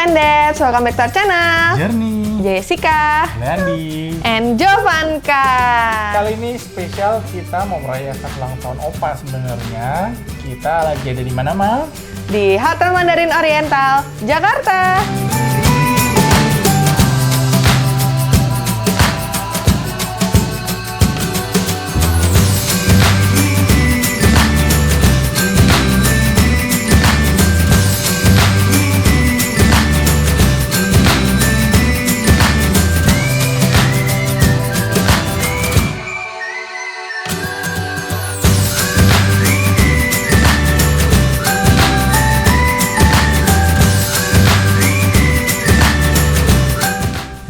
and Dads, welcome back to our channel. Journey, Jessica, Leandi. and Jovanka. Kali ini spesial kita mau merayakan ulang tahun Opa sebenarnya. Kita lagi ada di mana, Mal? Di Hotel Mandarin Oriental, Jakarta.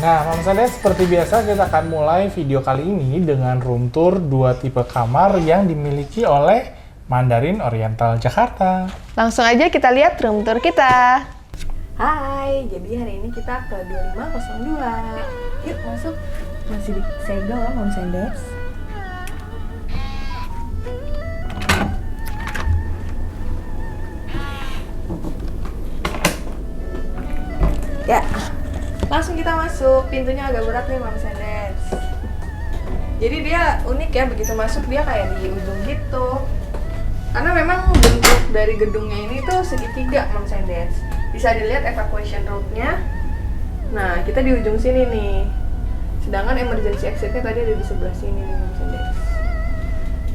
Nah, Mams and Dads, seperti biasa kita akan mulai video kali ini dengan room tour 2 tipe kamar yang dimiliki oleh Mandarin Oriental Jakarta. Langsung aja kita lihat room tour kita. Hai, jadi hari ini kita ke 2502. Yuk masuk. Masih disegel loh Moms and Dads. Ya, langsung kita masuk. Pintunya agak berat nih Moms and Dads. Jadi dia unik ya, begitu masuk dia kayak di ujung gitu. Karena memang bentuk dari gedungnya ini tuh segitiga Moms and Dads. Bisa dilihat evacuation route-nya. Nah, kita di ujung sini nih. Sedangkan emergency exit-nya tadi ada di sebelah sini nih Moms and Dads.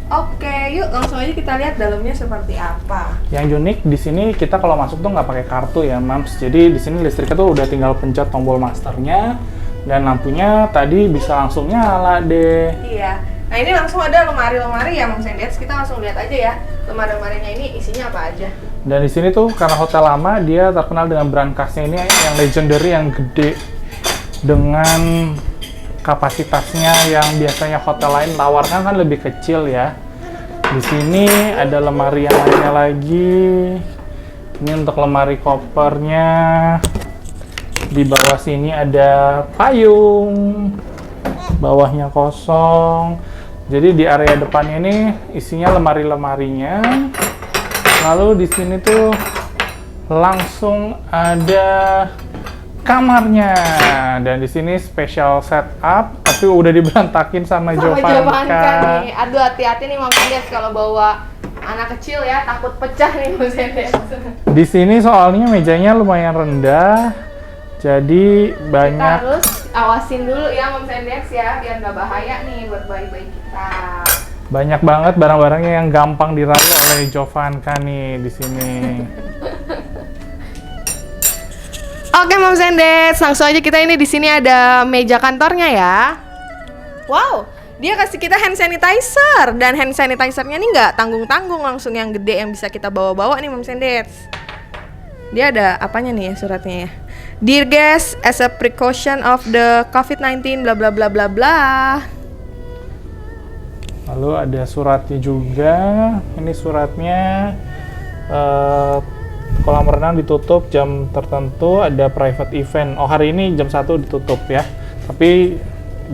Oke, yuk langsung aja kita lihat dalamnya seperti apa. Yang unik di sini kita kalau masuk tuh nggak pakai kartu ya, Mams. Jadi di sini listriknya tuh udah tinggal pencet tombol masternya dan lampunya tadi bisa langsung nyala deh. Iya. Nah, ini langsung ada lemari-lemari ya Moms and Dads. Kita langsung lihat aja ya. Lemari-lemarinya ini isinya apa aja. Dan di sini tuh karena hotel lama, dia terkenal dengan branchasnya ini yang legendary, yang gede dengan kapasitasnya yang biasanya hotel lain tawarkan kan lebih kecil ya. Di sini ada lemari yang lainnya lagi. Ini untuk lemari kopernya. Di bawah sini ada payung. Bawahnya kosong. Jadi di area depannya ini isinya lemari-lemarinya. Lalu di sini tuh langsung ada kamarnya, dan di sini special setup, tapi udah diberantakin sama Jovanka. Nih. Aduh, hati-hati nih Moms and Dads kalau bawa anak kecil ya, takut pecah nih Moms and Dads. Di sini soalnya mejanya lumayan rendah, jadi Kita banyak. harus awasin dulu ya Moms and Dads ya, biar nggak bahaya nih buat bayi-bayi kita. Banyak banget barang-barangnya yang gampang diraih oleh Jovanka nih di sini. Oke Moms and Dads, langsung aja kita ini di sini ada meja kantornya ya. Wow, dia kasih kita hand sanitizer, dan hand sanitizer-nya nih nggak tanggung-tanggung, langsung yang gede yang bisa kita bawa-bawa nih Moms and Dads. Dia ada apanya nih ya suratnya ya? Dear guests, as a precaution of the COVID-19 bla bla bla bla bla. Lalu ada suratnya juga. Ini suratnya kolam renang ditutup jam tertentu, ada private event. Oh, hari ini jam 1 ditutup ya. Tapi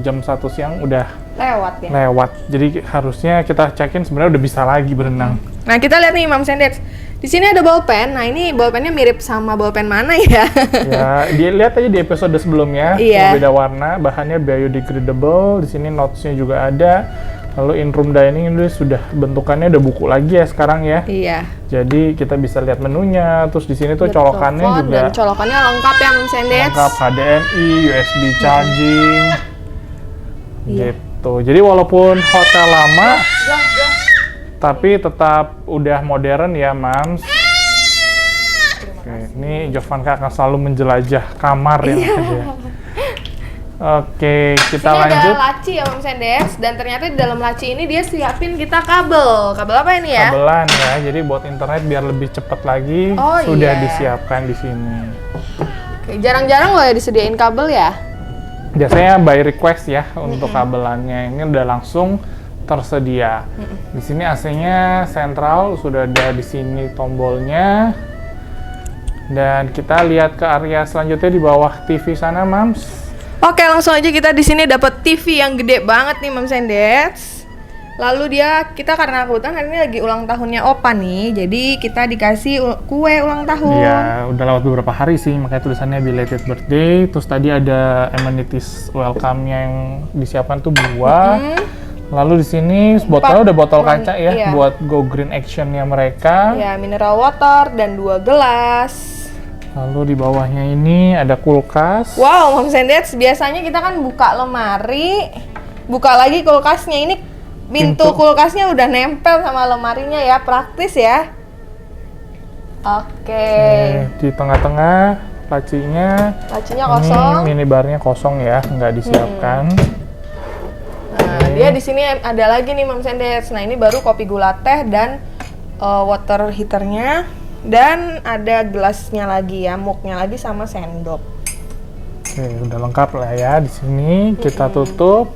jam 1 siang udah Lewat ya. lewat. Jadi harusnya kita check-in sebenarnya udah bisa lagi berenang. Nah, kita lihat nih Moms and Dads. Di sini ada bolpen. Nah, ini bolpennya mirip sama bolpen mana ya? Ya, dia lihat aja di episode sebelumnya. Iya. Beda warna, bahannya biodegradable. Di sini notes-nya juga ada. Lalu in room dining ini sudah bentukannya udah buku lagi ya sekarang ya. Iya. Jadi kita bisa lihat menunya. Terus di sini tuh Ada colokannya telepon, juga dan colokannya lengkap ya Moms and Dads. lengkap, HDMI, USB charging. Iya. Gitu. Jadi walaupun hotel lama, tapi tetap udah modern ya, Mams. Oke, ini Jovanka akan selalu menjelajah kamar yang ada. Oke, kita Ini lanjut. ada laci ya Moms and Dads, dan ternyata di dalam laci ini dia siapin kita kabel. Kabel apa ini ya? Kabelan ya, jadi buat internet biar lebih cepat lagi Oh, sudah iya. disiapkan di sini. Oke, jarang-jarang loh ya disediain kabel ya. Biasanya by request ya untuk kabelannya, ini udah langsung tersedia. Di sini AC-nya sentral, sudah ada di sini tombolnya. Dan kita lihat ke area selanjutnya di bawah TV sana, Mams. Oke, langsung aja kita di sini dapat TV yang gede banget nih Moms and Dads. Lalu kita karena kebetulan hari ini lagi ulang tahunnya Opa nih, jadi kita dikasih kue ulang tahun. Iya, udah lewat beberapa hari sih, makanya tulisannya belated birthday. Terus tadi ada amenities welcome-nya yang disiapkan tuh buah. Lalu di sini botolnya udah botol kaca ya, iya. buat go green action-nya mereka. Ya, mineral water dan 2 gelas. Lalu di bawahnya ini ada kulkas. Wow, Moms and Dads, biasanya kita kan buka lemari, buka lagi kulkasnya. Ini pintu kulkasnya udah nempel sama lemarinya ya, praktis ya. Oke. Di tengah-tengah lacinya Kosong. Ini minibarnya kosong ya, nggak disiapkan. Nah, dia di sini ada lagi nih Moms and Dads. Nah, ini baru kopi gula teh dan water heaternya, dan ada gelasnya lagi ya, mugnya lagi sama sendok. Oke, udah lengkap lah ya. Di sini kita tutup.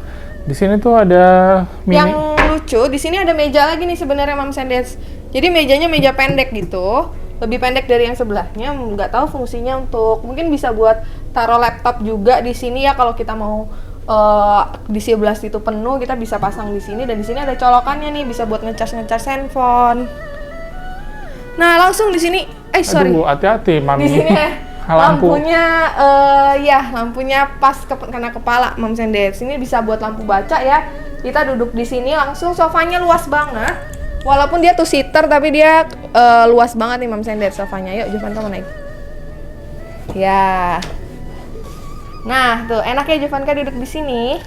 Di sini tuh ada Yang lucu, di sini ada meja lagi nih sebenarnya Moms and Dads. Jadi mejanya meja pendek gitu, lebih pendek dari yang sebelahnya. Nggak tahu fungsinya untuk, mungkin bisa buat taruh laptop juga di sini ya, kalau kita mau di sebelah situ penuh, kita bisa pasang di sini. Dan di sini ada colokannya nih, bisa buat ngecas handphone. Nah, langsung di sini, Aduh, hati-hati, Mami. di sini Lampu. lampunya pas kena kepala Moms and Dads. Ini bisa buat lampu baca ya. Kita duduk di sini langsung, sofanya luas banget. Walaupun dia two seater tapi dia luas banget nih Moms and Dads sofanya. Yuk, Jovan kamu naik. Ya. Nah, tuh enaknya Jovanka duduk di sini.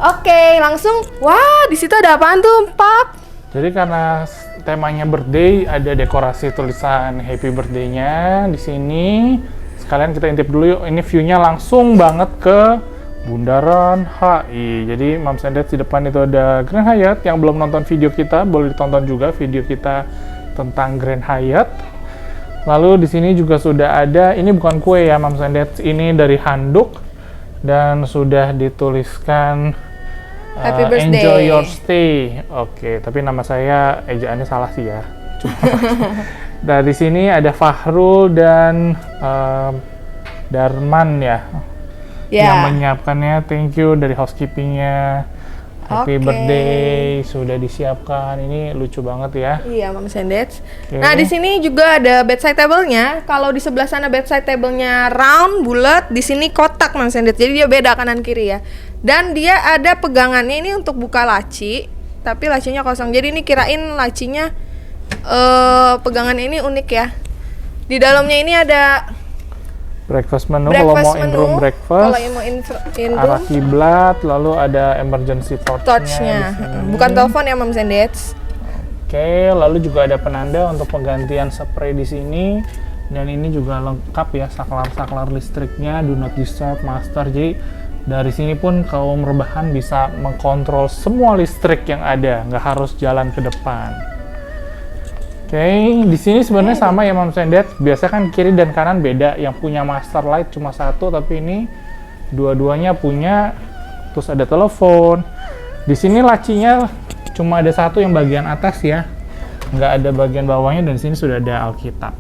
Oke, langsung. Wah, di situ ada apaan tuh, Pak? Jadi karena temanya birthday, ada dekorasi tulisan happy birthday-nya di sini. Sekalian kita intip dulu yuk. Ini view-nya langsung banget ke Bundaran HI. Jadi Moms and Dads, di depan itu ada Grand Hyatt. Yang belum nonton video kita, boleh ditonton juga video kita tentang Grand Hyatt. Lalu di sini juga sudah ada, ini bukan kue ya Moms and Dads, ini dari handuk dan sudah dituliskan Happy birthday. Enjoy your stay. Oke, tapi nama saya ejaannya salah sih ya. Cuma dari sini ada Fahrul dan Darman ya, yang menyiapkannya. Thank you dari housekeepingnya. Happy birthday sudah disiapkan. Ini lucu banget ya. Iya, Moms and Dads. Nah, di sini juga ada bedside table-nya. Kalau di sebelah sana bedside table-nya round, bulat, di sini kotak Moms and Dads. Jadi dia beda kanan kiri ya. Dan dia ada pegangannya ini untuk buka laci, tapi lacinya kosong. Jadi ini kirain lacinya pegangan ini unik ya. Di dalamnya ini ada breakfast menu, kalau mau in-room breakfast, kalau mau in-room, arah kiblat, lalu ada emergency torch-nya. Bukan telepon ya Moms and Dads. Oke, lalu juga ada penanda untuk penggantian spray di sini. Dan ini juga lengkap ya, saklar-saklar listriknya, do not disturb, master. Jadi dari sini pun kaum rebahan bisa mengkontrol semua listrik yang ada, nggak harus jalan ke depan. Oke, di sini sebenarnya sama ya Moms and Dads. Biasa kan kiri dan kanan beda. Yang punya master light cuma satu, tapi ini dua-duanya punya. Terus ada telepon. Di sini lacinya cuma ada satu yang bagian atas ya, nggak ada bagian bawahnya. Dan di sini sudah ada Alkitab.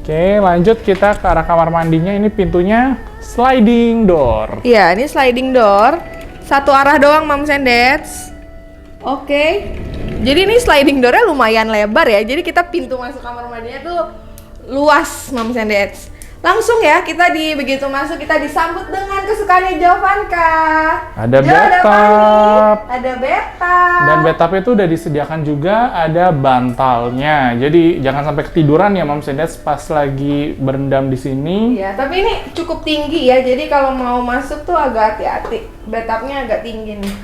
Oke, lanjut kita ke arah kamar mandinya. Ini pintunya sliding door. Iya, ini sliding door. Satu arah doang Moms and Dads. Oke. Jadi ini sliding door-nya lumayan lebar ya. Jadi kita pintu masuk kamar mandinya tuh luas Moms and Dads. Langsung ya, begitu masuk kita disambut dengan kesukaannya Jovanka. Ada bathtub. Ada bathtub. Dan bathtub itu udah disediakan juga ada bantalnya. Jadi jangan sampai ketiduran ya Moms and Dads pas lagi berendam di sini. Iya, tapi ini cukup tinggi ya. Jadi kalau mau masuk tuh agak hati-hati. Bathtubnya agak tinggi nih.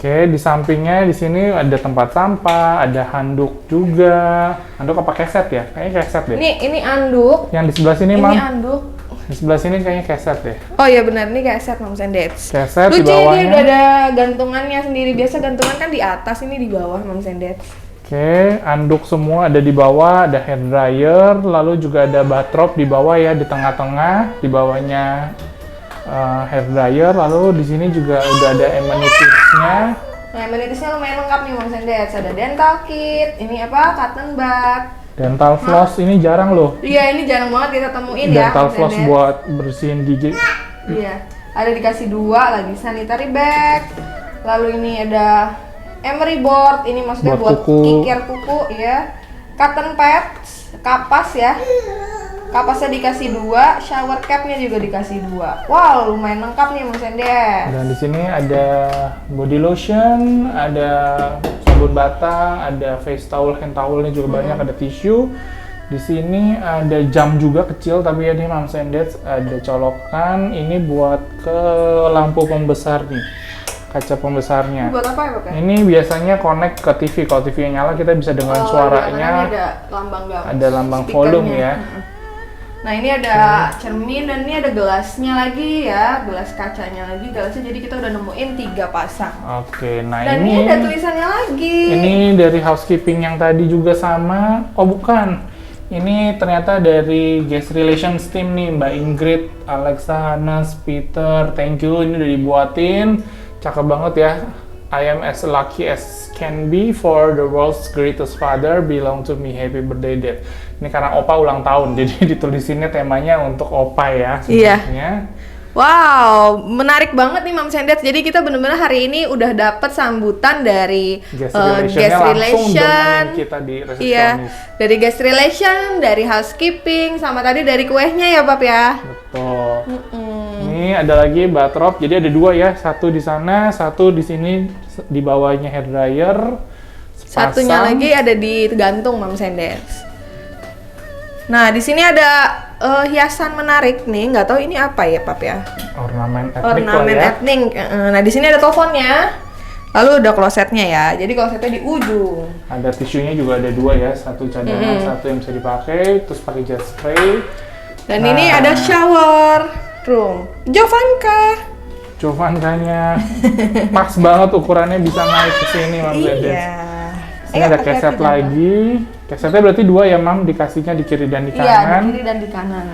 Oke, di sampingnya di sini ada tempat sampah, ada handuk juga. Handuk apa keset ya? Kayaknya keset deh. Ini anduk. Yang di sebelah sini, Ini Mam. anduk. Di sebelah sini kayaknya keset deh. Oh iya benar, ini keset Moms and Dads. Keset Lucu di ya, dia bawahnya. udah ada gantungannya sendiri. Biasa gantungan kan di atas, ini di bawah Moms and Dads. Oke, anduk semua ada di bawah, ada hair dryer, lalu juga ada bathrobe di bawah ya, di tengah-tengah, di bawahnya hair dryer, lalu di sini juga udah ada amenities-nya. Nah, amenities-nya lumayan lengkap nih Moms and Dads. Ada dental kit, ini apa? Cotton bud. Dental floss ini jarang loh. Iya, ini jarang banget kita temuin ya. Dental Moms and floss Dads. buat bersihin gigi. Iya, ada dikasih 2 lagi sanitary bag. Lalu ini ada emery board, ini maksudnya Buat buat kuku. kikir kuku ya. Cotton pads, kapas ya. Kapasnya dikasih 2, shower capnya juga dikasih 2. Wow, lumayan lengkap nih Mang Sendet. Dan di sini ada body lotion, ada sabun batang, ada face towel, hand towelnya juga banyak, ada tisu. Di sini ada jam juga kecil, tapi ya ini Mom Sendet ada colokan. Ini buat ke lampu pembesar nih, kaca pembesarnya. Buat apa ya, Pak? Ini biasanya connect ke TV. Kalau TV-nya nyala, kita bisa dengar Oh, suaranya. ada lambang Ada lambang speakernya. volume ya. Nah ini ada cermin dan ini ada gelasnya lagi ya, gelas kacanya lagi, gelasnya, jadi kita udah nemuin 3 pasang. Oke, nah Dan ini ada tulisannya lagi. ini dari housekeeping yang tadi juga sama. Oh bukan, ini ternyata dari guest relations team nih, Mbak Ingrid, Alexa, Hannes, Peter. Thank you, ini udah dibuatin, cakep banget ya. I am as lucky as can be for the world's greatest father belong to me, happy birthday dad. Ini karena Opa ulang tahun, jadi ditulisinnya temanya untuk Opa ya Iya. sebenarnya. Wow, menarik banget nih Mam Sendet. Jadi kita bener-bener hari ini udah dapet sambutan dari Guest relationnya langsung dengan kita di resepsionis. Iya, dari guest relation, dari housekeeping, sama tadi dari kuehnya ya Pap ya. Betul. Ini ada lagi batrop, jadi ada 2 ya, satu di sana, satu di sini di bawahnya hair dryer. Satunya lagi ada di gantung Mam Sendet. Nah di sini ada hiasan menarik nih, nggak tahu ini apa ya Pap ya? ornamen etnik Ornamen lah ya. etnik. Nah di sini ada teleponnya. Lalu ada klosetnya ya. Jadi klosetnya di ujung. Ada tisunya juga ada 2 ya, satu cadangan, satu yang bisa dipakai, terus pakai jet spray. Dan ini ada shower room. Jovanka. Jovankanya pas banget ukurannya, bisa naik ke sini Mam Sendet. Iya. Ini ada keset lagi. Kesetnya berarti 2 ya Mam, dikasihnya di kiri dan di Iya, kanan. di kiri dan di kanan.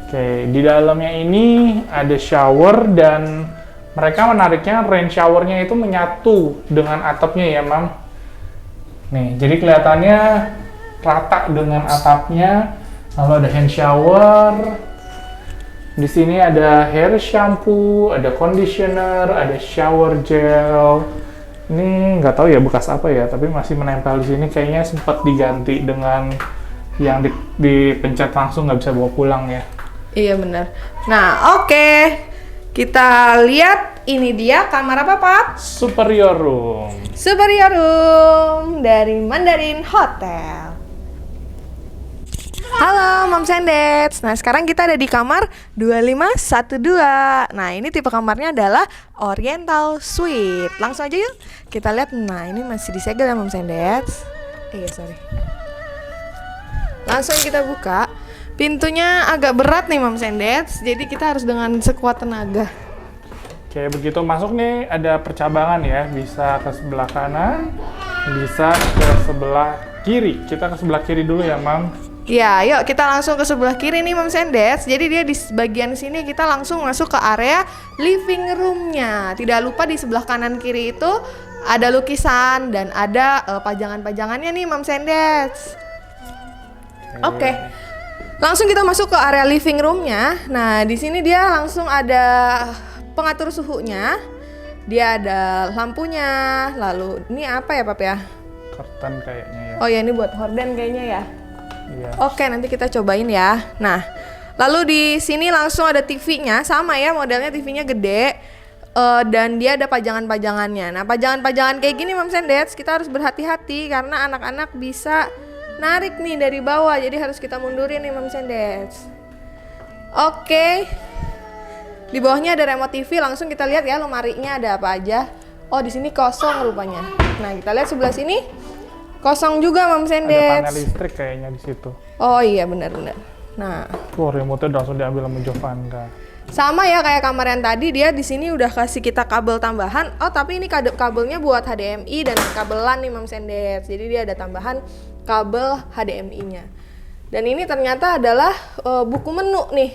Oke, di dalamnya ini ada shower dan mereka menariknya rain showernya itu menyatu dengan atapnya ya Mam. Nih, jadi kelihatannya rata dengan atapnya. Lalu ada hand shower. Di sini ada hair shampoo, ada conditioner, ada shower gel. Ini nggak tahu ya bekas apa ya, tapi masih menempel di sini. Kayaknya sempat diganti dengan yang dipencet langsung, nggak bisa bawa pulang ya. Iya benar. Nah, oke. Kita lihat ini dia kamar apa, Pak? Superior room. Superior room dari Mandarin Hotel. Halo Mam Sendets. Nah, sekarang kita ada di kamar 2512. Nah, ini tipe kamarnya adalah Oriental Suite. Langsung aja yuk kita lihat. Nah, ini masih disegel ya Mam Sendets. Sorry. Langsung kita buka. Pintunya agak berat nih Mam Sendets, jadi kita harus dengan sekuat tenaga. Oke, begitu masuk nih ada percabangan ya, bisa ke sebelah kanan, bisa ke sebelah kiri. Kita ke sebelah kiri dulu ya, Mam. Ya, yuk kita langsung ke sebelah kiri nih Mam Sendets. Jadi dia di bagian sini kita langsung masuk ke area living room-nya. Tidak lupa di sebelah kanan kiri itu ada lukisan dan ada pajangan-pajangannya nih Mam Sendets. Oke. Langsung kita masuk ke area living room-nya. Nah, di sini dia langsung ada pengatur suhunya. Dia ada lampunya. Lalu ini apa ya, Pap ya? Curtain kayaknya ya. Oh ya, ini buat horden kayaknya ya. Iya. Oke, nanti kita cobain ya. Nah, lalu di sini langsung ada TV-nya, sama ya modelnya, TV-nya gede. Dan dia ada pajangan-pajangannya. Nah, pajangan-pajangan kayak gini Mam Sendets, kita harus berhati-hati karena anak-anak bisa narik nih dari bawah. Jadi harus kita mundurin nih Mam Sendets. Oke. Di bawahnya ada remote TV, langsung kita lihat ya lemarinya ada apa aja. Oh, di sini kosong rupanya. Nah, kita lihat sebelah sini. Kosong juga Mam Ada Sendets. panel listrik kayaknya di situ. Oh iya benar-benar. Nah, Remote-nya langsung diambil sama Jovanka. sama ya kayak kamar yang tadi, dia di sini udah kasih kita kabel tambahan. Oh, tapi ini kabelnya buat HDMI dan kabelan nih Mam Sendets. Jadi dia ada tambahan kabel HDMI-nya. Dan ini ternyata adalah buku menu nih.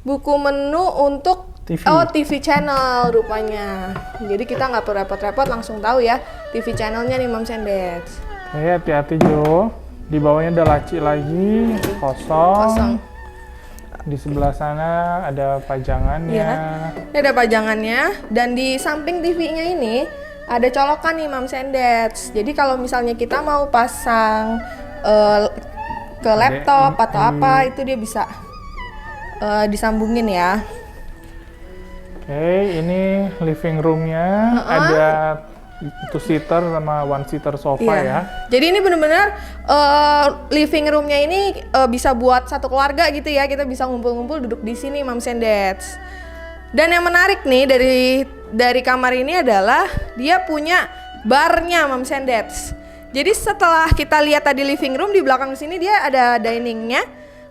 Buku menu untuk TV. TV channel rupanya. Jadi kita nggak perlu repot-repot, langsung tahu ya TV channelnya nih Mam Sendets. Hati-hati Jo. Di bawahnya ada laci lagi, kosong. Di sebelah sana ada pajangannya. Iya. Ini ada pajangannya dan di samping TV-nya ini ada colokan nih Moms and Dads. Jadi kalau misalnya kita mau pasang ke laptop atau apa itu dia bisa disambungin ya. Oke, ini living room-nya ada two-seater sama one-seater sofa ya. Jadi ini benar-benar living room-nya ini bisa buat satu keluarga gitu ya. Kita bisa ngumpul-ngumpul duduk di sini Moms and Dads. Dan yang menarik nih dari kamar ini adalah dia punya barnya Moms and Dads. Jadi setelah kita lihat tadi living room, di belakang sini dia ada diningnya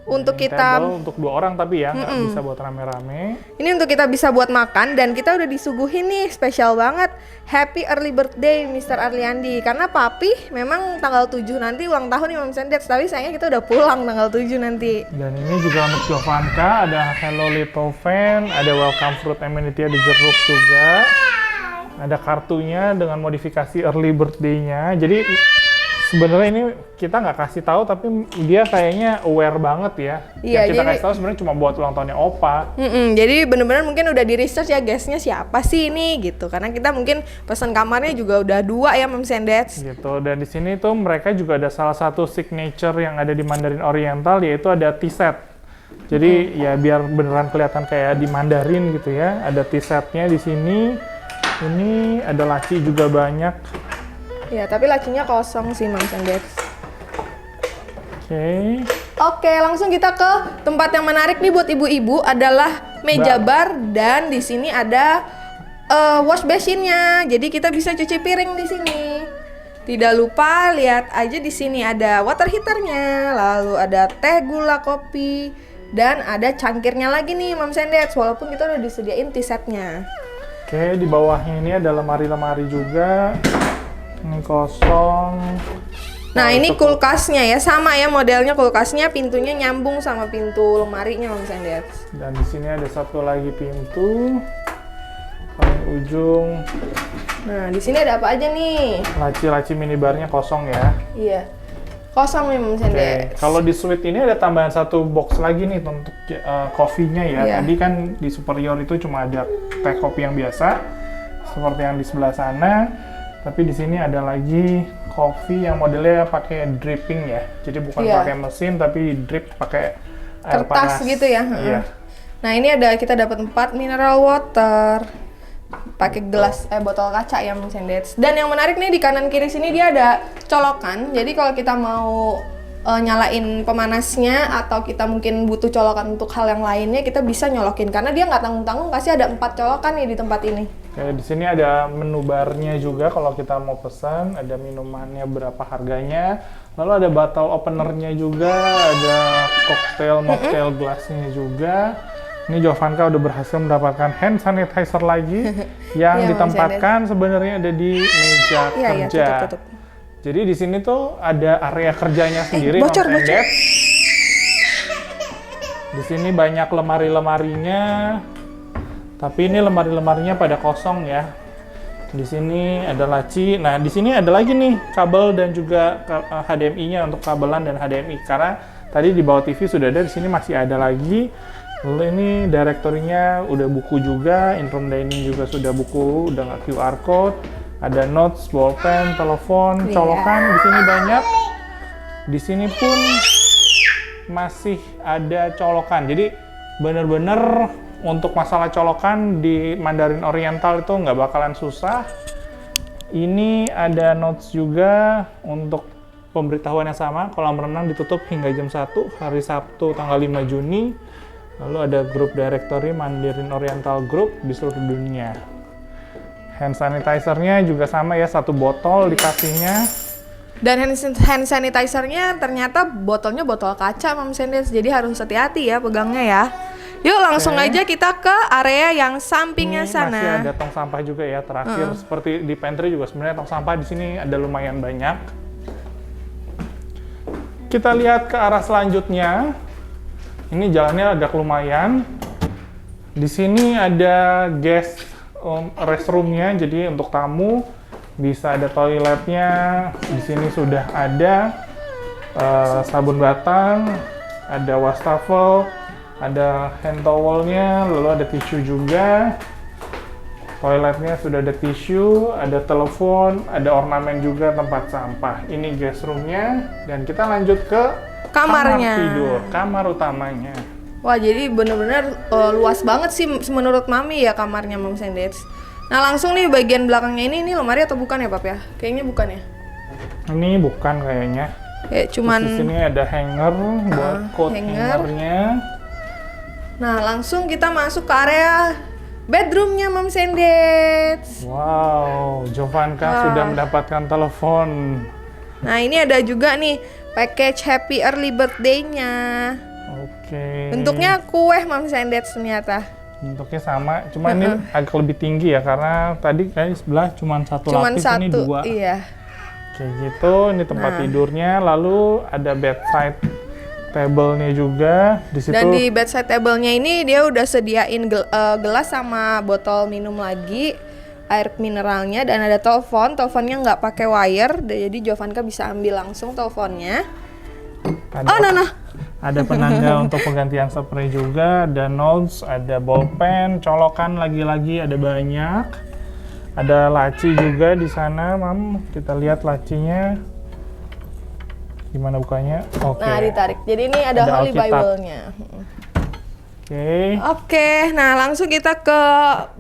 untuk kita untuk 2 orang tapi ya nggak bisa buat rame-rame. Ini untuk kita bisa buat makan dan kita udah disuguhin nih spesial banget. Happy early birthday Mr. Arliandi. Karena papi memang tanggal 7 nanti ulang tahun nih Moms and Dads, tapi sayangnya kita udah pulang tanggal 7 nanti. Dan ini juga untuk Jovanka ada Hello Little Fan, ada welcome fruit amenity, ada jeruk juga. Ada kartunya dengan modifikasi early birthday-nya. Jadi sebenarnya ini kita nggak kasih tahu tapi dia kayaknya aware banget ya. Iya, Yang kita jadi kasih tahu sebenarnya cuma buat ulang tahunnya Opa. Jadi bener-bener mungkin udah di research ya guestnya siapa sih ini gitu. Karena kita mungkin pesan kamarnya juga udah 2 ya Moms and Dads. Gitu. Dan di sini tuh mereka juga ada salah satu signature yang ada di Mandarin Oriental yaitu ada tea set. Jadi ya biar beneran kelihatan kayak di Mandarin gitu ya. Ada tea setnya di sini. Ini ada laci juga banyak. Ya, tapi lacinya kosong sih Moms and Dads. Oke, langsung kita ke tempat yang menarik nih buat ibu-ibu adalah meja bar dan di sini ada wash basinnya. Jadi kita bisa cuci piring di sini. Tidak lupa lihat aja di sini ada water heaternya, lalu ada teh, gula, kopi, dan ada cangkirnya lagi nih Moms and Dads. Walaupun kita udah disediain tea setnya. Oke, di bawahnya ini ada lemari-lemari juga. Ini kosong. Nah, ini kulkasnya ya, sama ya modelnya kulkasnya, pintunya nyambung sama pintu lemarinya Moms and Dads. Dan di sini ada satu lagi pintu paling ujung. Nah, di sini ada apa aja nih? Laci-laci minibarnya kosong ya. Iya. Kosong nih Moms and Oke, Dads. kalau di suite ini ada tambahan satu box lagi nih untuk coffee-nya ya. Iya. Tadi kan di superior itu cuma ada teh kopi yang biasa seperti yang di sebelah sana. Tapi di sini ada lagi kopi yang modelnya pakai dripping ya. Jadi bukan pakai mesin tapi drip pakai air Kertas panas. gitu ya. Iya. Nah, ini kita dapat 4 mineral water. Pakai gelas botol kaca ya Moms and Dads. Dan yang menarik nih di kanan kiri sini dia ada colokan. Jadi kalau kita mau nyalain pemanasnya atau kita mungkin butuh colokan untuk hal yang lainnya, kita bisa nyolokin karena dia nggak tanggung-tanggung, kasih ada 4 colokan nih di tempat ini. Oke, di sini ada menu barnya juga kalau kita mau pesan, ada minumannya berapa harganya. Lalu ada bottle openernya juga, ada cocktail mocktail gelasnya juga. Ini Jovanka udah berhasil mendapatkan hand sanitizer lagi yang Iya, ditempatkan sebenarnya ada di meja kerja. Iya, tutup. Jadi di sini tuh ada area kerjanya sendiri, bocor. Moms and Dads. Di sini banyak lemari-lemarinya, tapi ini lemari-lemarinya pada kosong ya. Di sini ada laci. Nah, di sini ada lagi nih kabel dan juga HDMI-nya untuk kabelan dan HDMI. Karena tadi di bawah TV sudah ada, di sini masih ada lagi. Lalu ini direktorinya udah buku juga, in-room dining juga sudah buku, udah nggak QR code. Ada notes, bolpen, telepon, colokan di sini banyak. Di sini pun masih ada colokan. Jadi bener-bener untuk masalah colokan di Mandarin Oriental itu nggak bakalan susah. Ini ada notes juga untuk pemberitahuan yang sama. Kolam renang ditutup hingga jam 1 hari Sabtu tanggal 5 Juni. Lalu ada grup directory Mandarin Oriental Group di seluruh dunia. Hand sanitizer-nya juga sama ya, 1 botol dikasihnya. Dan hand sanitizer-nya ternyata botolnya botol kaca Moms and Dads, jadi harus hati-hati ya pegangnya ya. Yuk langsung aja kita ke area yang sampingnya Ini sana. masih ada tong sampah juga ya terakhir. Seperti di pantry juga sebenarnya tong sampah di sini ada lumayan banyak. Kita lihat ke arah selanjutnya. Ini jalannya agak lumayan. Di sini ada guest restroom-nya, jadi untuk tamu bisa ada toiletnya. Di sini sudah ada sabun batang, ada wastafel, Ada hand towelnya, lalu ada tisu juga. Toiletnya sudah ada tisu, ada telepon, ada ornamen juga tempat sampah. Ini guest roomnya, dan kita lanjut ke Kamarnya. kamar tidur, kamar utamanya. Wah, jadi bener-bener luas banget sih menurut Mami ya kamarnya Moms and Dads. Nah, langsung nih bagian belakangnya ini lemari atau bukan ya, Pap ya? Kayaknya bukan ya. Ini bukan kayaknya. Kayak cuman Di sini ada hanger buat coat hanger. hangernya. Nah, langsung kita masuk ke area bedroomnya Moms and Dads. Wow, Jovanka sudah mendapatkan telepon. Nah, ini ada juga nih package happy early birthday-nya. Oke. Bentuknya kue Moms and Dads ternyata. Bentuknya sama, cuma ini agak lebih tinggi ya karena tadi kayak sebelah cuma satu Cuman lapis, ini satu, dua. iya. Kayak gitu, ini tempat tidurnya, lalu ada bedside table-nya juga di situ. Dan di bedside table-nya ini dia udah sediain gelas sama botol minum lagi, air mineralnya, dan ada teleponnya nggak pakai wire, jadi Jovanka bisa ambil langsung teleponnya. Ada, Oh, nah. ada penanda untuk penggantian spray juga, ada notes, ada bolpen, colokan lagi-lagi ada banyak. Ada laci juga di sana, Mam. Kita lihat lacinya. Gimana bukanya? Oke. Nah, ditarik. Jadi ini ada Holy Alkitab. Bible-nya. Oke. Oke, nah langsung kita ke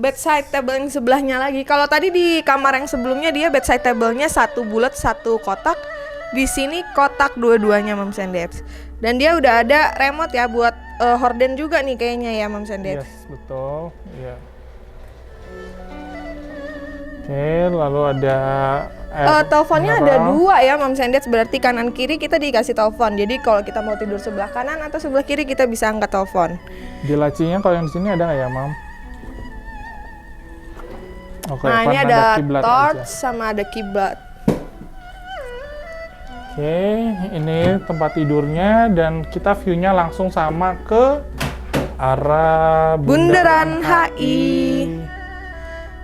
bedside table yang sebelahnya lagi. Kalau tadi di kamar yang sebelumnya dia bedside table-nya satu bulat, satu kotak. Di sini kotak dua-duanya Moms and Dads. Dan dia udah ada remote ya buat horden juga nih kayaknya ya Moms and Dads. Yes, betul. Iya. Oke, lalu ada Teleponnya ada mineral. dua ya Moms and Dads, berarti kanan kiri kita dikasih telepon. Jadi kalau kita mau tidur sebelah kanan atau sebelah kiri kita bisa angkat telepon. Di lacinya kalau yang di sini ada nggak ya, Mam? Oke, Nah, ini penanda ada kiblat torch aja. sama ada kiblat. Oke, ini tempat tidurnya dan kita view-nya langsung sama ke arah Bundaran HI.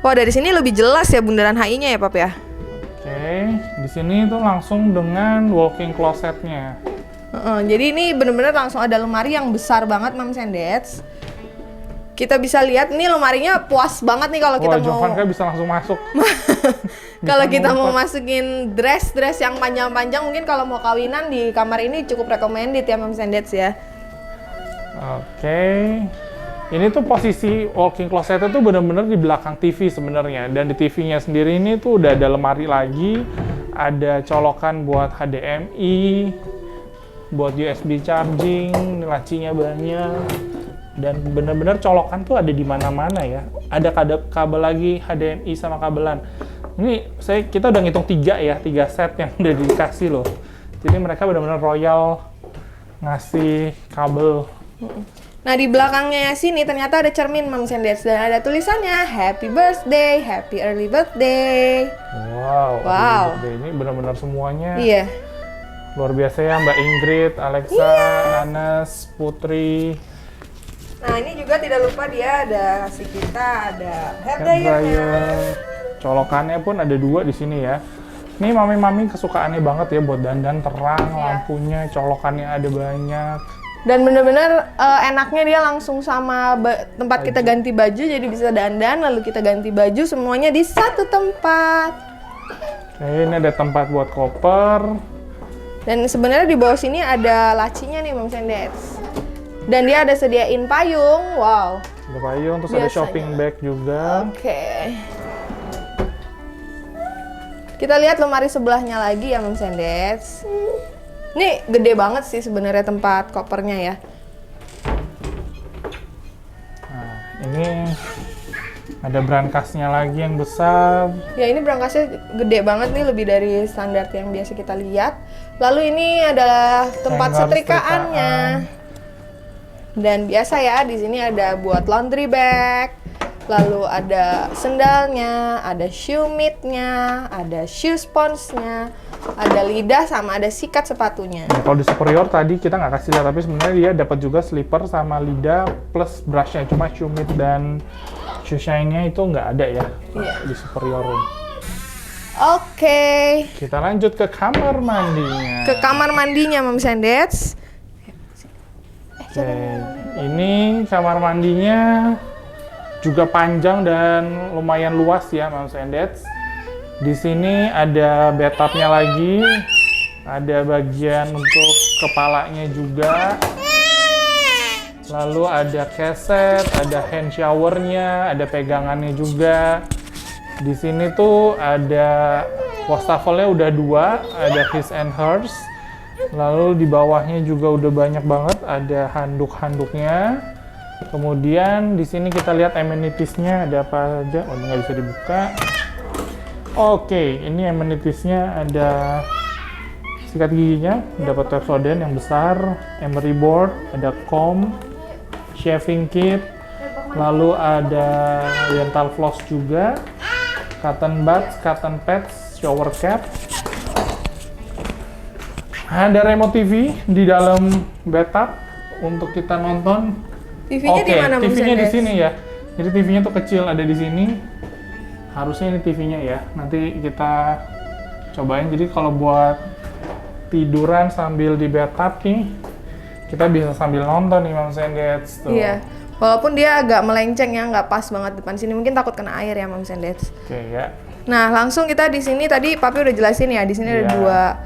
Wah, dari sini lebih jelas ya bundaran HI-nya ya, Pap ya. Oke, di sini tuh langsung dengan walk-in closet-nya. Jadi ini bener-bener langsung ada lemari yang besar banget Moms and Dads. Kita bisa lihat nih lemarinya puas banget nih kalau kita Wah, mau Jovanka bisa langsung masuk. kalau kita mau ngumpet. masukin dress yang panjang-panjang, mungkin kalau mau kawinan di kamar ini cukup recommended ya Moms and Dads ya. Oke. Ini tuh posisi walk-in closet itu bener-bener di belakang TV sebenarnya. Dan di TV-nya sendiri ini tuh udah ada lemari lagi, ada colokan buat HDMI, buat USB charging, lacinya banyak. Dan bener-bener colokan tuh ada di mana-mana ya. Ada kabel lagi HDMI sama kabelan. Ini kita udah ngitung 3 set yang udah dikasih loh. Jadi mereka bener-bener royal ngasih kabel. Nah, di belakangnya sini ternyata ada cermin Moms and Dads dan ada tulisannya Happy Birthday, Happy Early Birthday. Wow. Ini benar-benar semuanya Iya. luar biasa ya, Mbak Ingrid, Alexa, Anas, Putri. Nah, ini juga tidak lupa dia ada kasih kita ada hair Hair dryer-nya. dryer. Colokannya pun ada 2 di sini ya. Ini mami-mami kesukaannya banget ya buat dandan terang, lampunya, colokannya ada banyak. Dan bener-bener enaknya dia langsung sama tempat kita ganti baju, jadi bisa dandan lalu kita ganti baju semuanya di satu tempat. Oke, ini ada tempat buat koper. Dan sebenarnya di bawah sini ada lacinya nih Moms and Dads. Dan dia ada sediain payung, wow. Ada payung, terus ada Biasanya. shopping bag juga. Oke. Kita lihat lemari sebelahnya lagi ya Moms and Dads. Ini gede banget sih sebenarnya tempat kopernya ya. Nah, ini ada brankasnya lagi yang besar. Ya ini berangkasnya gede banget nih, lebih dari standar yang biasa kita lihat. Lalu ini adalah tempat Hanger setrikaannya. Dan biasa ya di sini ada buat laundry bag. Lalu ada sendalnya, ada shoe mitnya, ada shoe spons-nya, ada lidah sama ada sikat sepatunya. Nah, kalau di superior tadi kita nggak kasih lihat, tapi sebenarnya dia dapat juga slipper sama lidah plus brushnya. Cuma shoe mit dan shoe shine-nya itu nggak ada ya di superior room. Oke. Kita lanjut ke kamar mandinya. Ke kamar mandinya Moms and Dads. Oke, Ini kamar mandinya juga panjang dan lumayan luas ya, Moms and Dads. Di sini ada bathtubnya lagi, ada bagian untuk kepalanya juga. Lalu ada keset, ada hand showernya, ada pegangannya juga. Di sini tuh ada wastafelnya udah 2, ada his and hers. Lalu di bawahnya juga udah banyak banget, ada handuk-handuknya. Kemudian di sini kita lihat amenities-nya ada apa aja. Oh, ini nggak bisa dibuka. Oke, ini amenities-nya ada sikat giginya, dapat Pepsodent yang besar, emery board, ada comb, shaving kit, lalu ada dental floss juga, cotton buds, cotton pads, shower cap. Ada remote TV di dalam bathtub untuk kita nonton. TV-nya di mana, Moms TV-nya and di Dads? sini ya. Jadi TV-nya tuh kecil, ada di sini. Harusnya ini TV-nya ya. Nanti kita cobain. Jadi kalau buat tiduran sambil di bathtub nih, kita bisa sambil nonton nih, Moms and Dads tuh. Iya. Walaupun dia agak melenceng ya, nggak pas banget depan sini. Mungkin takut kena air ya, Moms and Dads. Oke ya. Nah, langsung kita di sini tadi Papi udah jelasin ya. Di sini ada Iya.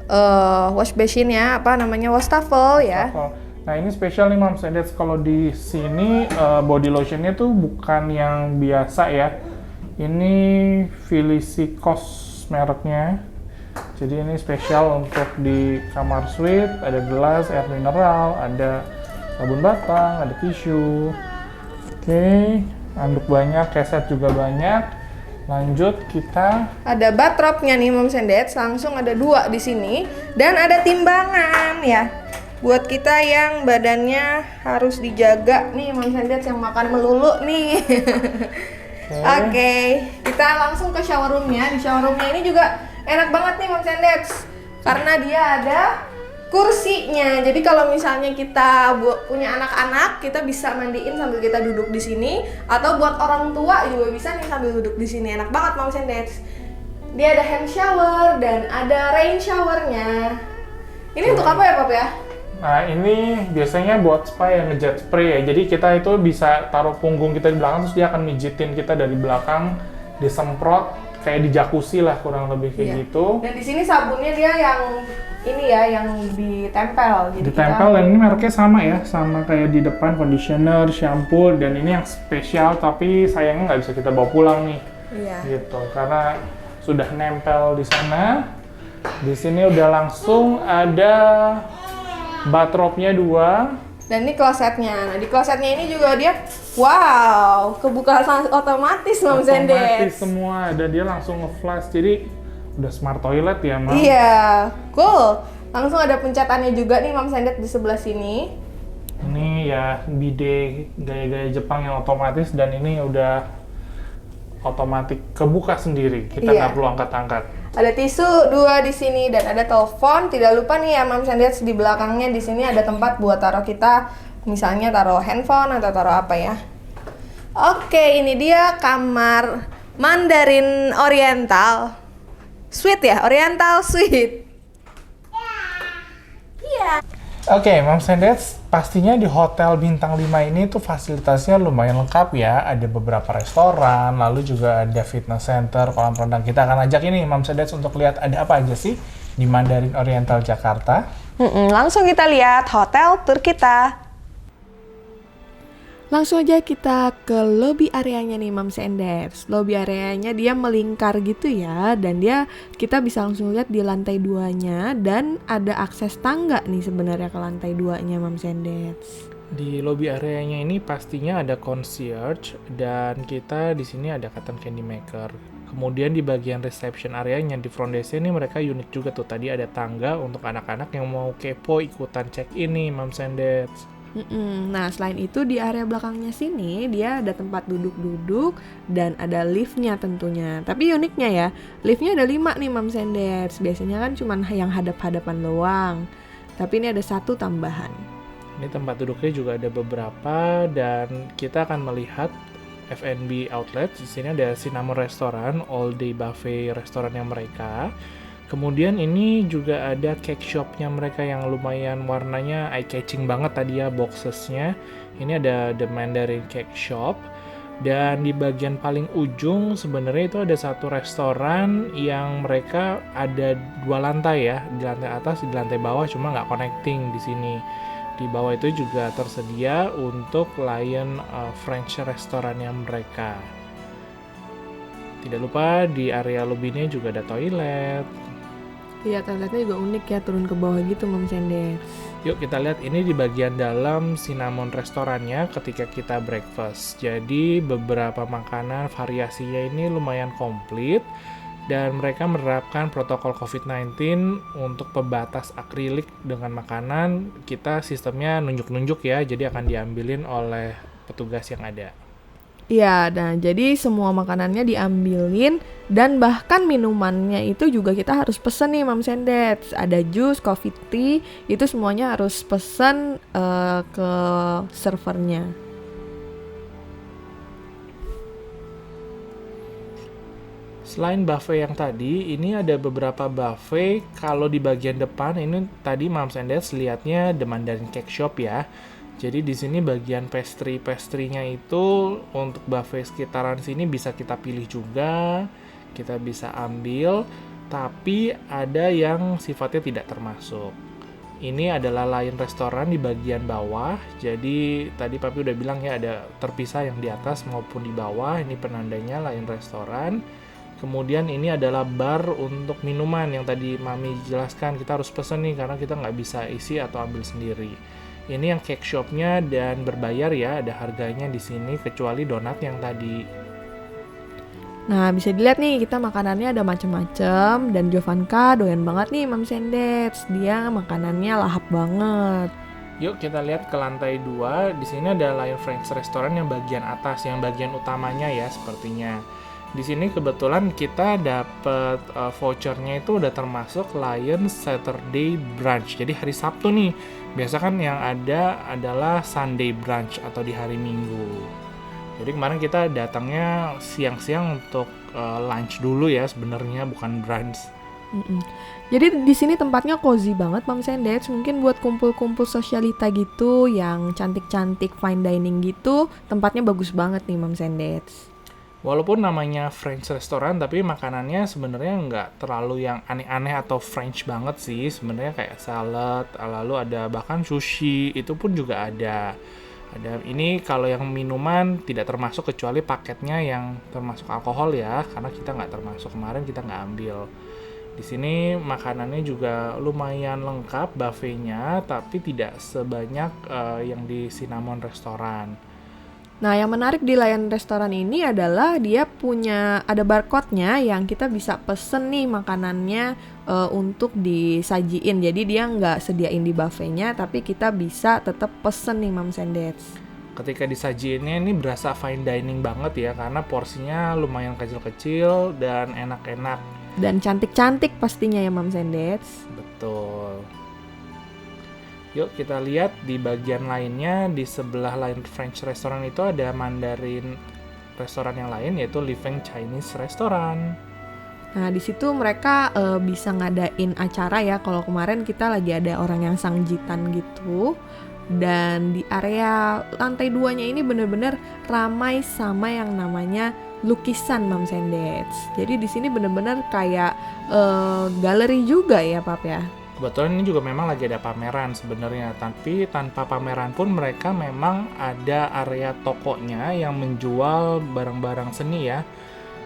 2 wash basin ya, apa namanya, wastafel ya. Nah ini spesial nih, Moms and Dads. Kalau di sini body lotionnya tuh bukan yang biasa ya. Ini Felicicos mereknya. Jadi ini spesial untuk di kamar suite. Ada gelas, air mineral, ada sabun batang, ada tisu. Oke, anduk banyak, keset juga banyak. Lanjut kita. Ada batropnya nih, Moms and Dads. Langsung ada 2 di sini dan ada timbangan ya. Buat kita yang badannya harus dijaga nih, Moms and Dads, yang makan melulu nih. Oke, kita langsung ke shower room-nya. Di shower room-nya ini juga enak banget nih, Moms and Dads, karena dia ada kursinya. Jadi kalau misalnya kita punya anak-anak, kita bisa mandiin sambil kita duduk di sini, atau buat orang tua juga bisa nih sambil duduk di sini. Enak banget, Moms and Dads. Dia ada hand shower dan ada rain showernya. Ini untuk apa ya, Pap ya? Nah ini biasanya buat spa yang ngejet spray ya. Jadi kita itu bisa taruh punggung kita di belakang, terus dia akan mijitin kita dari belakang, disemprot kayak di jacuzzi lah, kurang lebih kayak Iya. gitu. Dan di sini sabunnya dia yang ini ya, yang ditempel. Jadi Ditempel dan ini mereknya sama ya, sama kayak di depan, conditioner, shampoo, dan ini yang spesial tapi sayangnya nggak bisa kita bawa pulang nih. Iya. Gitu, karena sudah nempel di sana. Di sini udah langsung ada bathtubnya 2. Dan ini klosetnya. Nah, di klosetnya ini juga dia, wow, kebuka otomatis, Moms and Otomatis Dads. semua, dan dia langsung nge-flash, jadi udah smart toilet ya, Mam. Iya, cool. Langsung ada pencetannya juga nih, Moms and Dads, di sebelah sini. Ini ya bidet gaya-gaya Jepang yang otomatis, dan ini udah otomatis kebuka sendiri. Kita Iya. nggak perlu angkat-angkat. Ada tisu 2 di sini dan ada telepon. Tidak lupa nih ya, Moms and Dads, di belakangnya di sini ada tempat buat taruh kita, misalnya taruh handphone atau taruh apa ya. Oke, ini dia kamar Mandarin Oriental Suite ya, Oriental Suite. Iya. Oke, Moms and Dads, pastinya di hotel bintang 5 ini tuh fasilitasnya lumayan lengkap ya. Ada beberapa restoran, lalu juga ada fitness center, kolam renang. Kita akan ajak ini Moms and Dads untuk lihat ada apa aja sih di Mandarin Oriental Jakarta. Langsung kita lihat hotel tour kita. Langsung aja kita ke lobby areanya nih, Moms and Dads. Lobby areanya dia melingkar gitu ya, dan kita bisa langsung lihat di lantai 2-nya, dan ada akses tangga nih sebenarnya ke lantai 2-nya, Moms and Dads. Di lobby areanya ini pastinya ada concierge, dan kita di sini ada cotton candy maker. Kemudian di bagian reception areanya di front desk ini mereka unik juga tuh. Tadi ada tangga untuk anak-anak yang mau kepo ikutan check in nih, Moms and Dads. Nah, selain itu di area belakangnya sini dia ada tempat duduk-duduk dan ada liftnya tentunya. Tapi uniknya ya, liftnya ada 5 nih, Moms and Dads. Biasanya kan cuma yang hadap-hadapan doang, tapi ini ada 1 tambahan. Ini tempat duduknya juga ada beberapa, dan kita akan melihat F&B outlet. Di sini ada Cinnamon Restaurant, all day buffet restorannya mereka. Kemudian ini juga ada cake shopnya mereka yang lumayan warnanya eye catching banget tadi ya boxesnya. Ini ada The Mandarin Cake Shop. Dan di bagian paling ujung sebenarnya itu ada satu restoran yang mereka ada 2 lantai ya, di lantai atas, di lantai bawah, cuma nggak connecting di sini. Di bawah itu juga tersedia untuk Lion French restorannya mereka. Tidak lupa di area lobbynya juga ada toilet. Iya, toiletnya juga unik ya, turun ke bawah gitu Mom Sendes. Yuk kita lihat ini di bagian dalam Cinnamon restorannya ketika kita breakfast. Jadi beberapa makanan variasinya ini lumayan komplit dan mereka menerapkan protokol COVID-19 untuk pembatas akrilik dengan makanan. Kita sistemnya nunjuk-nunjuk ya, jadi akan diambilin oleh petugas yang ada. Iya, nah jadi semua makanannya diambilin dan bahkan minumannya itu juga kita harus pesen nih Mom Sendet. Ada jus, coffee, tea, itu semuanya harus pesen ke servernya. Selain buffet yang tadi, ini ada beberapa buffet. Kalau di bagian depan ini tadi Mom Sendet lihatnya The Mandarin Cake Shop ya. Jadi di sini bagian pastry-pastrynya itu untuk buffet sekitaran sini bisa kita pilih juga, kita bisa ambil, tapi ada yang sifatnya tidak termasuk. Ini adalah Lion restoran di bagian bawah, jadi tadi Papi udah bilang ya ada terpisah yang di atas maupun di bawah, ini penandanya Lion restoran. Kemudian ini adalah bar untuk minuman yang tadi Mami jelaskan, kita harus pesen nih karena kita nggak bisa isi atau ambil sendiri. Ini yang cake shopnya dan berbayar ya, ada harganya di sini kecuali donat yang tadi. Nah, bisa dilihat nih kita makanannya ada macam-macam dan Jovanka doyan banget nih Mom Sendet. Dia makanannya lahap banget. Yuk kita lihat ke lantai 2. Di sini ada Lion French Restaurant yang bagian atas, yang bagian utamanya ya sepertinya. Di sini kebetulan kita dapat vouchernya itu udah termasuk Lion Saturday Brunch. Jadi hari Sabtu nih. Biasa kan yang ada adalah Sunday Brunch atau di hari Minggu. Jadi kemarin kita datangnya siang-siang untuk lunch dulu ya sebenarnya, bukan brunch. Jadi di sini tempatnya cozy banget Mom Sendet. Mungkin buat kumpul-kumpul sosialita gitu, yang cantik-cantik fine dining gitu, tempatnya bagus banget nih Mom Sendet. Walaupun namanya French restaurant, tapi makanannya sebenarnya nggak terlalu yang aneh-aneh atau French banget sih. Sebenarnya kayak salad, lalu ada bahkan sushi, itu pun juga ada. Ada ini kalau yang minuman tidak termasuk kecuali paketnya yang termasuk alkohol ya, karena kita nggak termasuk, kemarin kita nggak ambil. Di sini makanannya juga lumayan lengkap buffetnya, tapi tidak sebanyak yang di Cinnamon restoran. Nah, yang menarik di Lion restoran ini adalah dia punya ada barcode-nya yang kita bisa pesen nih makanannya untuk disajiin. Jadi dia nggak sediain di buffetnya, tapi kita bisa tetap pesen nih Mom Sendet. Ketika disajiinnya ini berasa fine dining banget ya, karena porsinya lumayan kecil-kecil dan enak-enak. Dan cantik-cantik pastinya ya Mom Sendet. Betul. Yuk kita lihat di bagian lainnya, di sebelah Lion French Restaurant itu ada Mandarin restoran yang lain, yaitu Living Chinese Restaurant. Nah, di situ mereka bisa ngadain acara ya. Kalau kemarin kita lagi ada orang yang sangjitan gitu. Dan di area lantai 2-nya ini bener-bener ramai sama yang namanya lukisan Mom Sendet. Jadi di sini bener-bener kayak galeri juga ya Pap ya. Kebetulan ini juga memang lagi ada pameran sebenarnya, tapi tanpa pameran pun mereka memang ada area tokonya yang menjual barang-barang seni ya.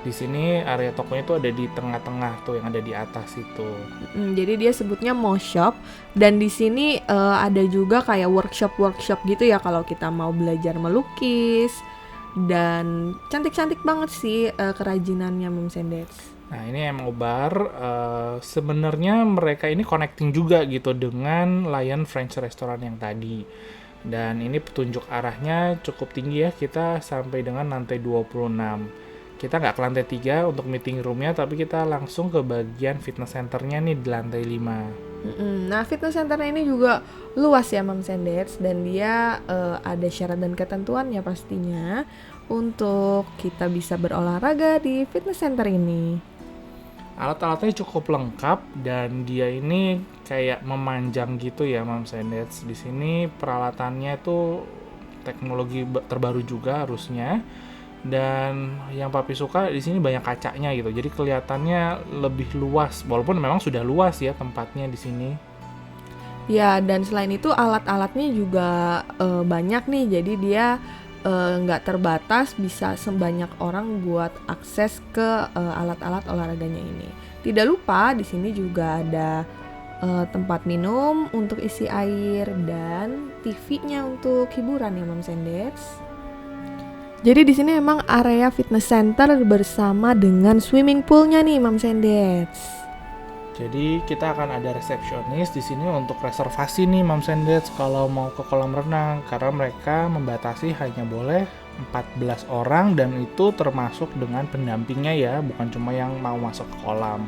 Di sini area tokonya itu ada di tengah-tengah tuh yang ada di atas itu. Jadi dia sebutnya Mo Shop, dan di sini ada juga kayak workshop gitu ya kalau kita mau belajar melukis. Dan cantik-cantik banget sih kerajinannya Mom Sendet. Nah ini emang bar, sebenarnya mereka ini connecting juga gitu dengan Lion French Restaurant yang tadi. Dan ini petunjuk arahnya cukup tinggi ya, kita sampai dengan lantai 26. Kita nggak ke lantai 3 untuk meeting roomnya, tapi kita langsung ke bagian fitness centernya nih di lantai 5. Nah fitness centernya ini juga luas ya Mom Sendet, dan dia ada syarat dan ketentuannya pastinya untuk kita bisa berolahraga di fitness center ini. Alat-alatnya cukup lengkap dan dia ini kayak memanjang gitu ya, Moms and Dads. Di sini peralatannya itu teknologi terbaru juga harusnya. Dan yang Papi suka di sini banyak kacanya gitu. Jadi kelihatannya lebih luas walaupun memang sudah luas ya tempatnya di sini. Ya, dan selain itu alat-alatnya juga banyak nih. Jadi dia nggak terbatas, bisa sebanyak orang buat akses ke alat-alat olahraganya ini. Tidak lupa di sini juga ada tempat minum untuk isi air dan TV-nya untuk hiburan ya Moms and Dads. Jadi di sini emang area fitness center bersama dengan swimming poolnya nih Moms and Dads. Jadi kita akan ada resepsionis di sini untuk reservasi nih Moms and Dads kalau mau ke kolam renang, karena mereka membatasi hanya boleh 14 orang dan itu termasuk dengan pendampingnya ya, bukan cuma yang mau masuk ke kolam.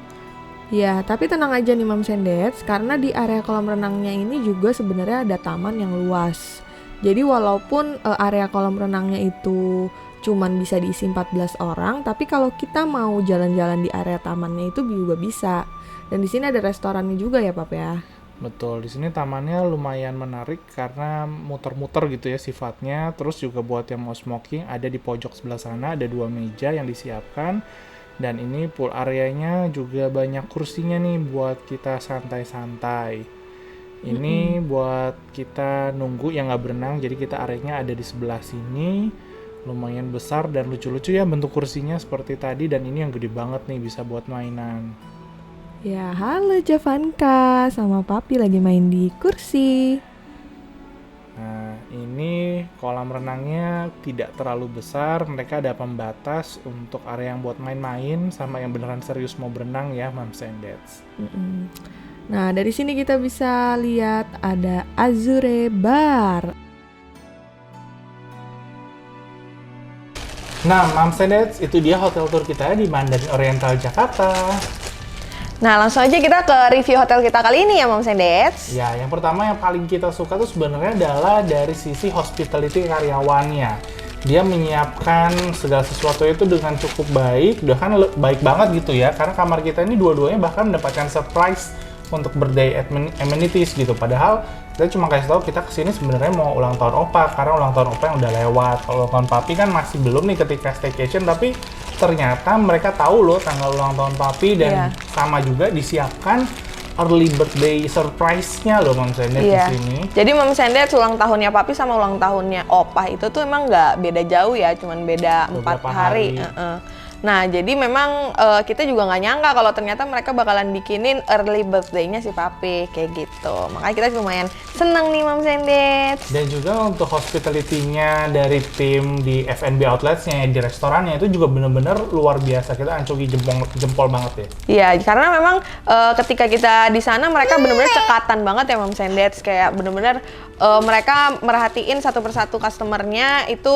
Ya, tapi tenang aja nih Moms and Dads, karena di area kolam renangnya ini juga sebenarnya ada taman yang luas. Jadi walaupun area kolam renangnya itu cuman bisa diisi 14 orang, tapi kalau kita mau jalan-jalan di area tamannya itu juga bisa. Dan di sini ada restorannya juga ya, Pap ya. Betul, di sini tamannya lumayan menarik karena muter-muter gitu ya sifatnya. Terus juga buat yang mau smoking ada di pojok sebelah sana, ada 2 meja yang disiapkan. Dan ini pool areanya juga banyak kursinya nih buat kita santai-santai. Ini buat kita nunggu yang nggak berenang, jadi kita areanya ada di sebelah sini. Lumayan besar dan lucu-lucu ya bentuk kursinya seperti tadi, dan ini yang gede banget nih bisa buat mainan. Ya, halo Javanka, sama Papi lagi main di kursi. Nah, ini kolam renangnya tidak terlalu besar, mereka ada pembatas untuk area yang buat main-main sama yang beneran serius mau berenang ya, Moms and Dads. Nah, dari sini kita bisa lihat ada Azure Bar. Nah, Moms and Dads, itu dia hotel tour kita di Mandarin Oriental Jakarta. Nah, langsung aja kita ke review hotel kita kali ini ya Moms and Dads. Ya, yang pertama yang paling kita suka tuh sebenarnya adalah dari sisi hospitality karyawannya. Dia menyiapkan segala sesuatu itu dengan cukup baik, bahkan baik banget gitu ya. Karena kamar kita ini dua-duanya bahkan mendapatkan surprise untuk birthday amenities gitu. Padahal kita cuma kasih tahu kita kesini sebenarnya mau ulang tahun Opa, karena ulang tahun Opa yang udah lewat. Kalau ulang tahun Papi kan masih belum nih ketika staycation, tapi ternyata mereka tahu loh tanggal ulang tahun Papi dan sama juga disiapkan early birthday surprise-nya loh Moms and Dads di sini. Jadi Moms and Dads ulang tahunnya Papi sama ulang tahunnya Opa itu tuh emang nggak beda jauh ya, cuman beda 4 hari. Nah, jadi memang kita juga nggak nyangka kalau ternyata mereka bakalan bikinin early birthday-nya si Papi, kayak gitu. Makanya kita lumayan seneng nih Moms and Dads. Dan juga untuk hospitality-nya dari tim di F&B outlets-nya, di restorannya itu juga bener-bener luar biasa. Kita ancuki jempol banget ya. Iya, karena memang ketika kita di sana mereka bener-bener cekatan banget ya Moms and Dads. Kayak bener-bener mereka merhatiin satu persatu customer-nya itu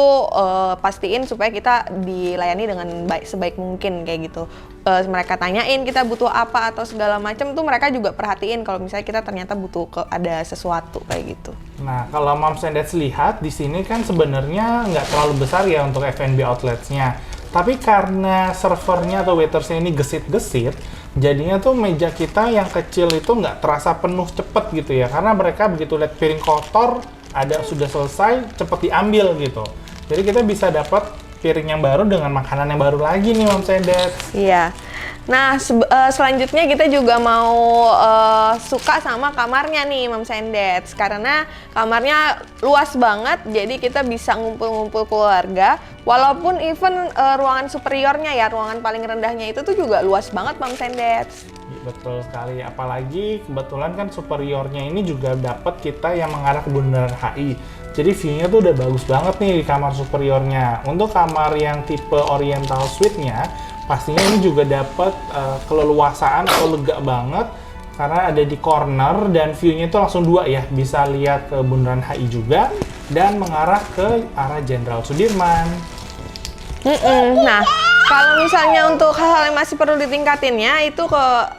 pastiin supaya kita dilayani dengan sebaik mungkin kayak gitu. Mereka tanyain kita butuh apa atau segala macam tuh mereka juga perhatiin kalau misalnya kita ternyata butuh ada sesuatu kayak gitu. Nah, kalau Moms and Dads lihat di sini kan sebenarnya nggak terlalu besar ya untuk F&B outlets-nya. Tapi karena servernya atau waitersnya ini gesit-gesit, jadinya tuh meja kita yang kecil itu nggak terasa penuh cepet gitu ya. Karena mereka begitu lihat piring kotor, ada sudah selesai, cepet diambil gitu. Jadi kita bisa dapat piring yang baru dengan makanan yang baru lagi nih Moms and Dads. Iya. Nah, selanjutnya kita juga mau suka sama kamarnya nih Moms and Dads. Karena kamarnya luas banget, jadi kita bisa ngumpul-ngumpul keluarga. Walaupun even ruangan superiornya ya, ruangan paling rendahnya itu tuh juga luas banget Moms and Dads. Betul sekali, apalagi kebetulan kan superiornya ini juga dapat kita yang mengarah ke Bundaran HI. Jadi view-nya tuh udah bagus banget nih di kamar superiornya. Untuk kamar yang tipe Oriental Suite-nya, pastinya ini juga dapat keleluasaan atau lega banget karena ada di corner dan view-nya itu langsung 2 ya, bisa lihat ke Bundaran HI juga dan mengarah ke arah Jenderal Sudirman. Nah, kalau misalnya untuk hal-hal yang masih perlu ditingkatinnya itu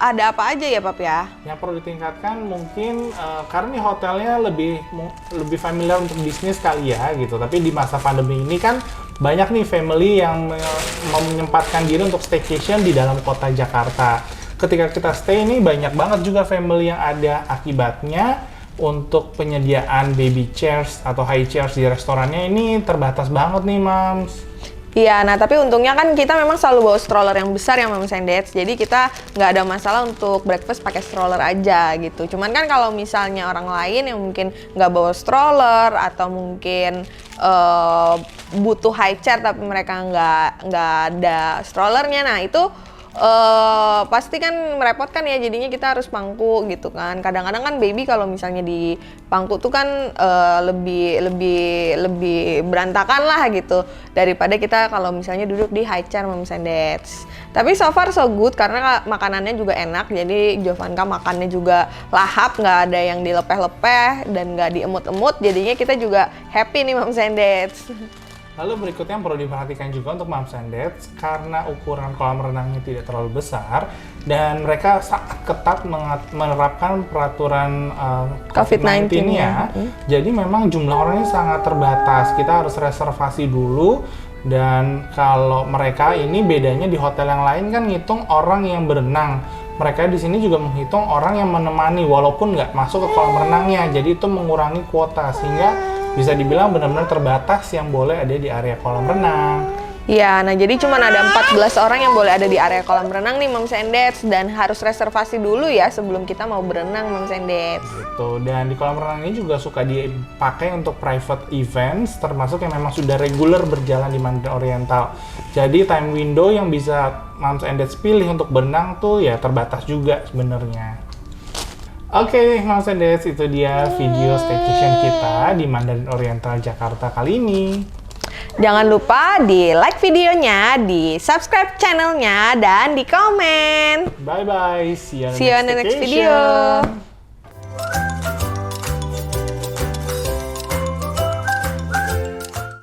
ada apa aja ya Pap ya? Yang perlu ditingkatkan mungkin karena nih hotelnya lebih familiar untuk bisnis kali ya gitu. Tapi di masa pandemi ini kan banyak nih family yang menyempatkan diri untuk staycation di dalam kota Jakarta. ketika kita stay ini banyak banget juga family yang ada. Akibatnya untuk penyediaan baby chairs atau high chairs di restorannya ini terbatas banget nih, Mams. Iya, nah tapi untungnya kan kita memang selalu bawa stroller yang besar ya Moms and Dads. Jadi kita nggak ada masalah untuk breakfast pakai stroller aja gitu. Cuman kan kalau misalnya orang lain yang mungkin nggak bawa stroller atau mungkin butuh high chair tapi mereka nggak ada strollernya, nah itu pasti kan merepotkan ya, jadinya kita harus pangku gitu kan. Kadang-kadang kan baby kalau misalnya di pangku tuh kan lebih berantakan lah gitu daripada kita kalau misalnya duduk di high chair Moms and Dads. Tapi so far so good karena makanannya juga enak, jadi Jovanka makannya juga lahap, nggak ada yang dilepeh-lepeh dan nggak diemut-emut, jadinya kita juga happy nih Moms and Dads. Lalu berikutnya yang perlu diperhatikan juga untuk Moms and Dads, karena ukuran kolam renangnya tidak terlalu besar dan mereka sangat ketat menerapkan peraturan COVID-19 ya. Jadi memang jumlah orangnya sangat terbatas. Kita harus reservasi dulu, dan kalau mereka ini bedanya di hotel yang lain kan ngitung orang yang berenang. Mereka di sini juga menghitung orang yang menemani walaupun nggak masuk ke kolam renangnya. Jadi itu mengurangi kuota sehingga bisa dibilang benar-benar terbatas yang boleh ada di area kolam renang. Iya, nah jadi cuma ada 14 orang yang boleh ada di area kolam renang nih Moms and Dads, dan harus reservasi dulu ya sebelum kita mau berenang Moms and Dads. Gitu, dan di kolam renang ini juga suka dipakai untuk private events, termasuk yang memang sudah reguler berjalan di Mandarin Oriental. Jadi time window yang bisa Moms and Dads pilih untuk berenang tuh ya terbatas juga sebenarnya. Oke, Moms and Dads, itu dia video staycation kita di Mandarin Oriental Jakarta kali ini. Jangan lupa di like videonya, di subscribe channelnya, dan di komen. Bye-bye, see you on See you on the next video.